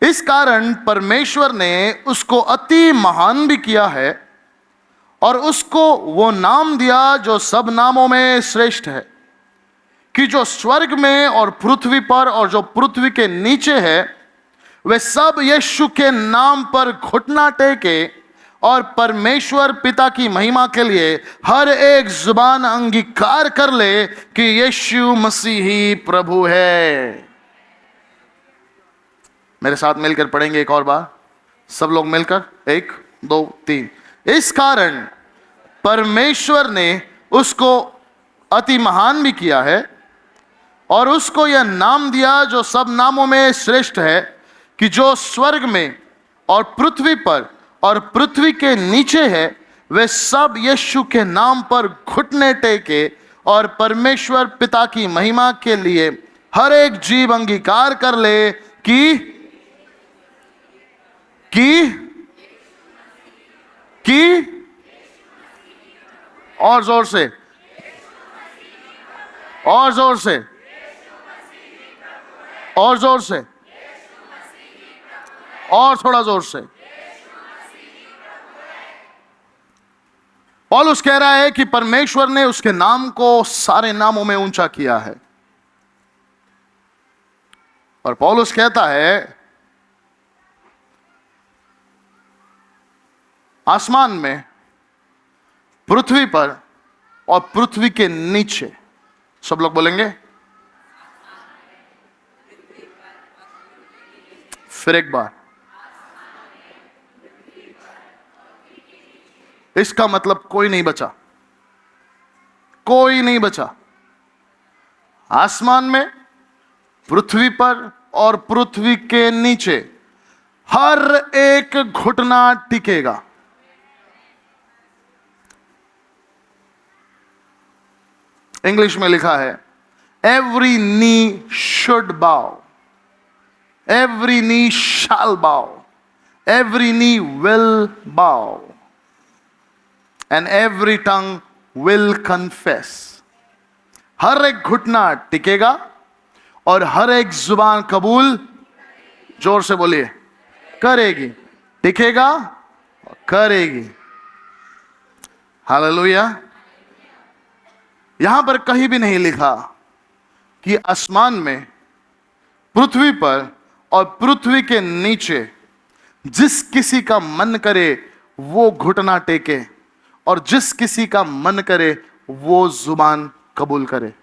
इस कारण परमेश्वर ने उसको अति महान भी किया है और उसको वो नाम दिया जो सब नामों में श्रेष्ठ है, कि जो स्वर्ग में और पृथ्वी पर और जो पृथ्वी के नीचे है वे सब यीशु के नाम पर घुटना टेके और परमेश्वर पिता की महिमा के लिए हर एक जुबान अंगीकार कर ले कि यीशु मसीह ही प्रभु है। मेरे साथ मिलकर पढ़ेंगे एक और बार, सब लोग मिलकर, 1 2 3। इस कारण परमेश्वर ने उसको अति महान भी किया है और उसको यह नाम दिया जो सब नामों में श्रेष्ठ है, कि जो स्वर्ग में और पृथ्वी पर और पृथ्वी के नीचे है वे सब यीशु के नाम पर घुटने टेके और परमेश्वर पिता की महिमा के लिए हर एक जीव अंगीकार कर ले कि और जोर से, और जोर से, और जोर से, और थोड़ा जोर से। पौलुस कह रहा है कि परमेश्वर ने उसके नाम को सारे नामों में ऊंचा किया है, और पौलुस कहता है आसमान में, पृथ्वी पर और पृथ्वी के नीचे, सब लोग बोलेंगे फिर एक बार। इसका मतलब कोई नहीं बचा, कोई नहीं बचा। आसमान में, पृथ्वी पर और पृथ्वी के नीचे हर एक घुटना टिकेगा। इंग्लिश में लिखा है every knee should bow, every knee shall bow, every knee will bow and every tongue will confess. हर एक घुटना टिकेगा और हर एक जुबान कबूल, जोर से बोलिए, करेगी। टिकेगा और करेगी। हालेलुया। यहां पर कहीं भी नहीं लिखा कि आसमान में, पृथ्वी पर और पृथ्वी के नीचे जिस किसी का मन करे वो घुटना टेके और जिस किसी का मन करे वो जुबान कबूल करे।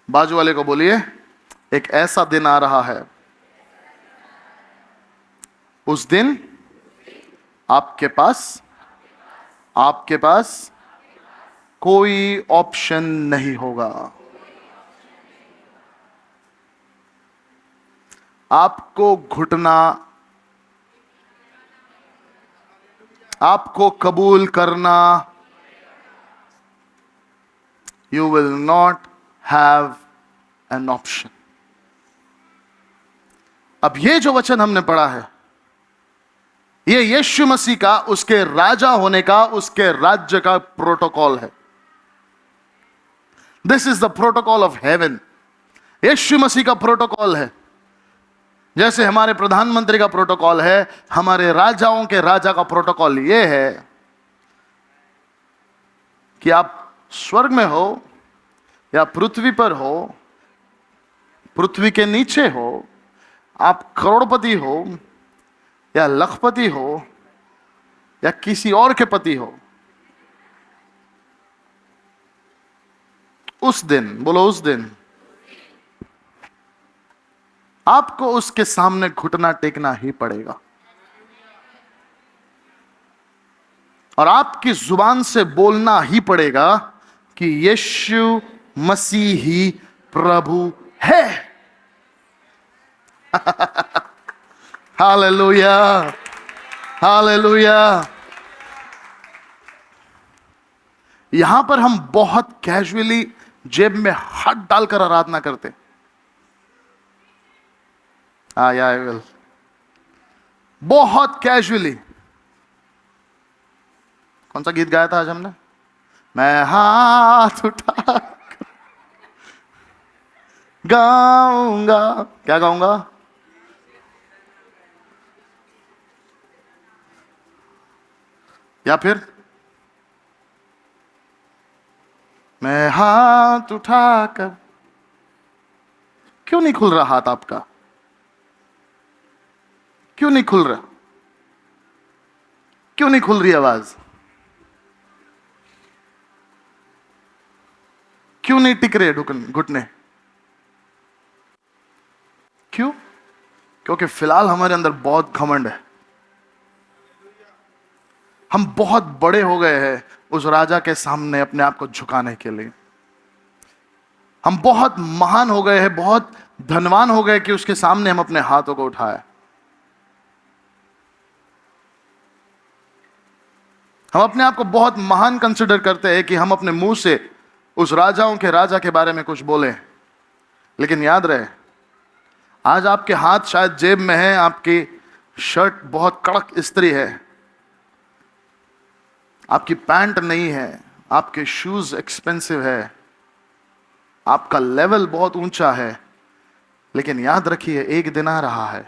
बाजू वाले को बोलिए एक ऐसा दिन आ रहा है, उस दिन आपके पास कोई ऑप्शन नहीं होगा। आपको घुटना, आपको कबूल करना You will not have an option. अब ये जो वचन हमने पढ़ा है, ये यीशु मसीह का, उसके राजा होने का, उसके राज्य का प्रोटोकॉल है. This is the protocol of heaven. यीशु मसीह का प्रोटोकॉल है. जैसे हमारे प्रधानमंत्री का प्रोटोकॉल है, हमारे राजाओं के राजा का प्रोटोकॉल यह है कि आप स्वर्ग में हो या पृथ्वी पर हो, पृथ्वी के नीचे हो, आप करोड़पति हो या लखपति हो या किसी और के पति हो, उस दिन, बोलो उस दिन, आपको उसके सामने घुटना टेकना ही पड़ेगा और आपकी जुबान से बोलना ही पड़ेगा कि यीशु मसीह ही प्रभु है. Hallelujah, hallelujah. यहां पर हम बहुत कैजुअली जेब में हाथ डालकर आराधना करते. आई विल, बहुत कैजुअली. कौन सा गीत गाया था आज हमने? मैं हाथ उठा गाऊंगा. क्या गाऊंगा? या फिर मैं हाथ उठाकर. क्यों नहीं खुल रहा हाथ आपका? क्यों नहीं खुल रहा? क्यों नहीं खुल रही आवाज? क्यों नहीं टिक रहे घुटने? क्यों? क्योंकि फिलहाल हमारे अंदर बहुत घमंड है. हम बहुत बड़े हो गए हैं उस राजा के सामने अपने आप को झुकाने के लिए. हम बहुत महान हो गए हैं, बहुत धनवान हो गए कि उसके सामने हम अपने हाथों को उठाए. हम अपने आप को बहुत महान कंसिडर करते हैं कि हम अपने मुंह से उस राजाओं के राजा के बारे में कुछ बोलें. लेकिन याद रहे, आज आपके हाथ शायद जेब में है, आपकी शर्ट बहुत कड़क इस्त्री है, आपकी पैंट नहीं है, आपके शूज एक्सपेंसिव है, आपका लेवल बहुत ऊंचा है. लेकिन याद रखिए, एक दिन आ रहा है,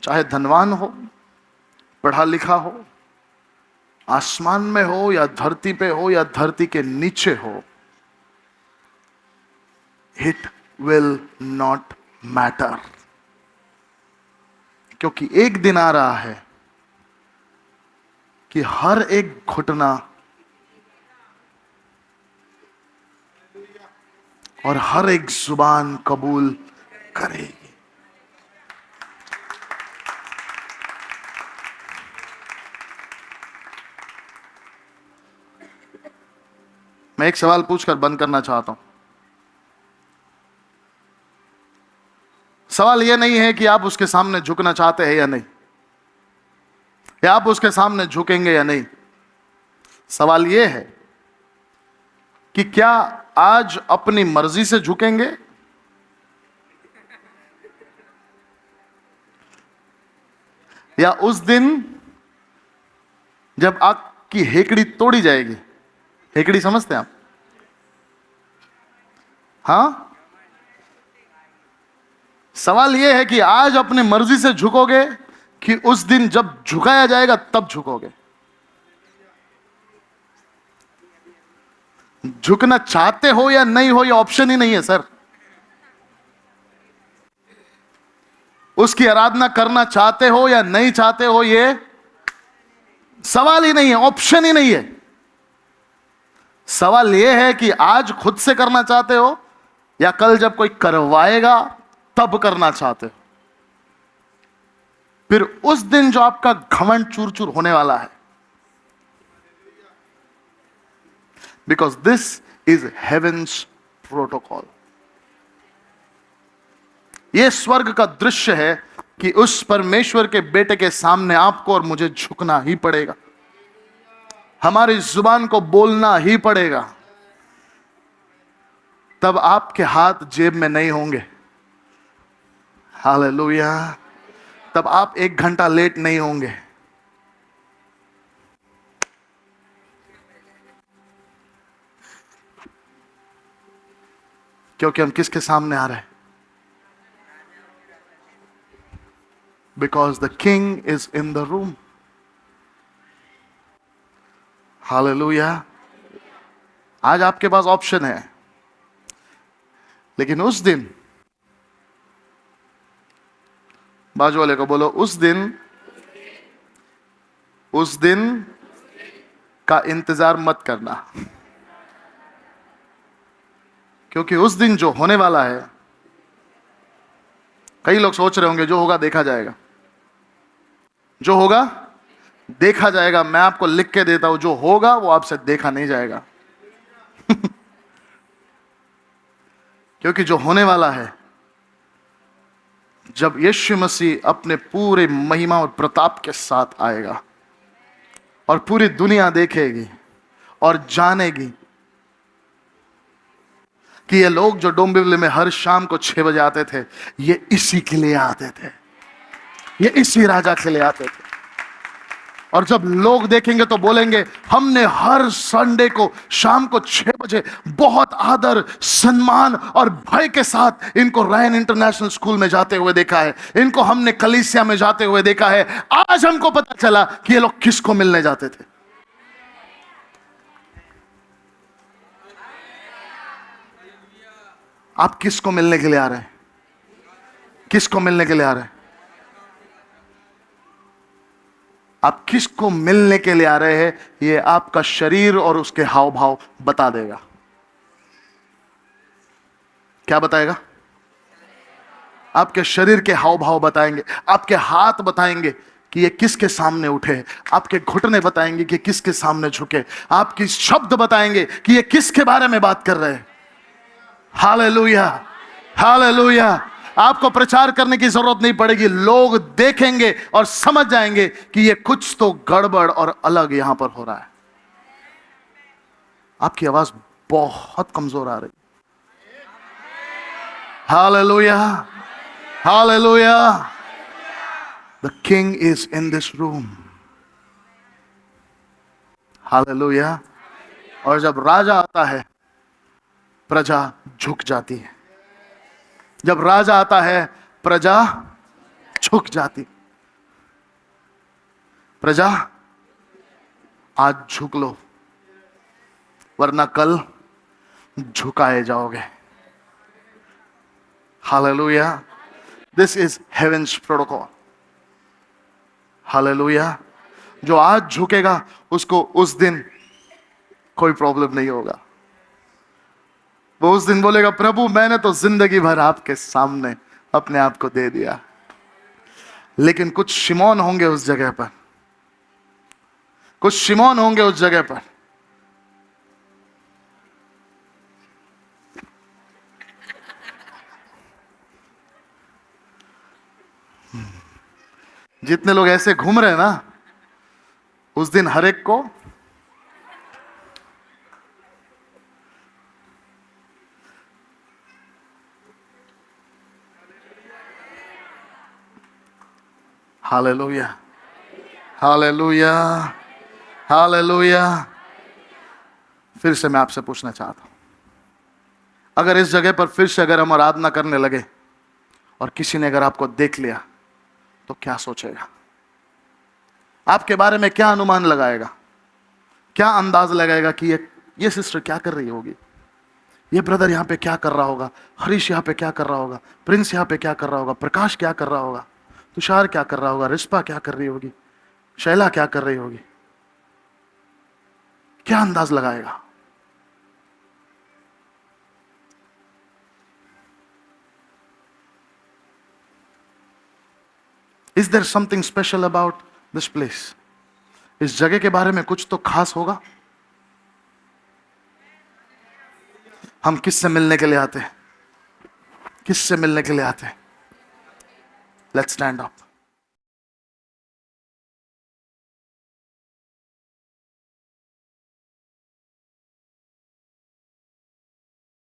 चाहे धनवान हो, पढ़ा लिखा हो, आसमान में हो या धरती पे हो या धरती के नीचे हो, इट विल नॉट मैटर. क्योंकि एक दिन आ रहा है कि हर एक घुटना और हर एक जुबान कबूल करेगी. मैं एक सवाल पूछकर बंद करना चाहता हूं. सवाल यह नहीं है कि आप उसके सामने झुकना चाहते हैं या नहीं, या आप उसके सामने झुकेंगे या नहीं. सवाल यह है कि क्या आज अपनी मर्जी से झुकेंगे या उस दिन जब आपकी हेकड़ी तोड़ी जाएगी. हेकड़ी समझते हैं आप? हाँ, सवाल यह है कि आज अपनी मर्जी से झुकोगे कि उस दिन जब झुकाया जाएगा तब झुकोगे. झुकना चाहते हो या नहीं हो, ये ऑप्शन ही नहीं है सर. उसकी आराधना करना चाहते हो या नहीं चाहते हो, ये सवाल ही नहीं है, ऑप्शन ही नहीं है. सवाल यह है कि आज खुद से करना चाहते हो या कल जब कोई करवाएगा तब करना चाहते हो. फिर उस दिन जो आपका घमंड चूर चूर होने वाला है. Because this is heaven's protocol. यह स्वर्ग का दृश्य है कि उस परमेश्वर के बेटे के सामने आपको और मुझे झुकना ही पड़ेगा. हमारी जुबान को बोलना ही पड़ेगा. तब आपके हाथ जेब में नहीं होंगे। हालेलुया। तब आप 1 घंटा लेट नहीं होंगे। क्योंकि हम किसके सामने आ रहे हैं? Because the king is in the room. Hallelujah. आज आपके पास ऑप्शन है, लेकिन उस दिन, बाजू वाले को बोलो, उस दिन का इंतजार मत करना। क्योंकि उस दिन जो होने वाला है, कई लोग सोच रहे होंगे जो होगा देखा जाएगा, जो होगा देखा जाएगा। मैं आपको लिख के देता हूं, जो होगा वो आपसे देखा नहीं जाएगा। क्योंकि जो होने वाला है, जब यीशु मसीह अपने पूरे महिमा और प्रताप के साथ आएगा और पूरी दुनिया देखेगी और जानेगी कि ये लोग जो डोंबिवली में हर शाम को 6 बजे आते थे, ये इसी के लिए आते थे, ये इसी राजा के लिए आते थे। और जब लोग देखेंगे तो बोलेंगे, हमने हर संडे को शाम को 6 बजे बहुत आदर, सम्मान और भय के साथ इनको रायन इंटरनेशनल स्कूल में जाते हुए देखा है, इनको हमने कलीसिया में जाते हुए देखा है। आज हमको पता चला कि ये लोग किसको मिलने जाते थे। आप किसको मिलने के लिए आ रहे हैं? किसको मिलने के लिए आ रहे हैं? आप किसको मिलने के लिए आ रहे हैं, ये आपका शरीर और उसके हाव भाव बता देगा। क्या बताएगा? आपके शरीर के हाव भाव बताएंगे, आपके हाथ बताएंगे कि ये किसके सामने उठे, आपके घुटने बताएंगे कि किसके सामने झुके, आपकी शब्द बताएंगे कि ये किसके बारे में बात कर रहे हैं। Hallelujah, hallelujah. आपको प्रचार करने की जरूरत नहीं पड़ेगी, लोग देखेंगे और समझ जाएंगे कि ये कुछ तो गड़बड़ और अलग यहां पर हो रहा है। आपकी आवाज बहुत कमजोर आ रही। Hallelujah, hallelujah. The king is in this room. Hallelujah. और जब राजा आता है, प्रजा झुक जाती है। जब राजा आता है, प्रजा झुक जाती। प्रजा आज झुक लो, वरना कल झुकाए जाओगे। Hallelujah. This is heaven's protocol. Hallelujah. जो आज झुकेगा उसको उस दिन कोई प्रॉब्लम नहीं होगा। वो उस दिन बोलेगा, प्रभु मैंने तो जिंदगी भर आपके सामने अपने आप को दे दिया। लेकिन कुछ शिमोन होंगे उस जगह पर, कुछ शिमोन होंगे उस जगह पर। जितने लोग ऐसे घूम रहे हैं ना, उस दिन हर एक को हालेलुया, हालेलुया, हालेलुया। फिर से मैं आपसे पूछना चाहता हूं, अगर इस जगह पर फिर से अगर हम आराधना करने लगे और किसी ने अगर आपको देख लिया तो क्या सोचेगा? आपके बारे में क्या अनुमान लगाएगा? क्या अंदाज लगाएगा कि ये सिस्टर क्या कर रही होगी, ये ब्रदर यहां पे क्या कर रहा होगा, हरीश यहां पे क्या कर रहा होगा, प्रिंस यहां पे क्या कर रहा होगा, प्रकाश क्या कर रहा होगा, तुषार क्या कर रहा होगा, रिस्पा क्या कर रही होगी, शैला क्या कर रही होगी? क्या अंदाज लगाएगा? Is there something special about this place? इस जगह के बारे में कुछ तो खास होगा। हम किससे मिलने के लिए आते हैं? किससे मिलने के लिए आते हैं? Let's stand up.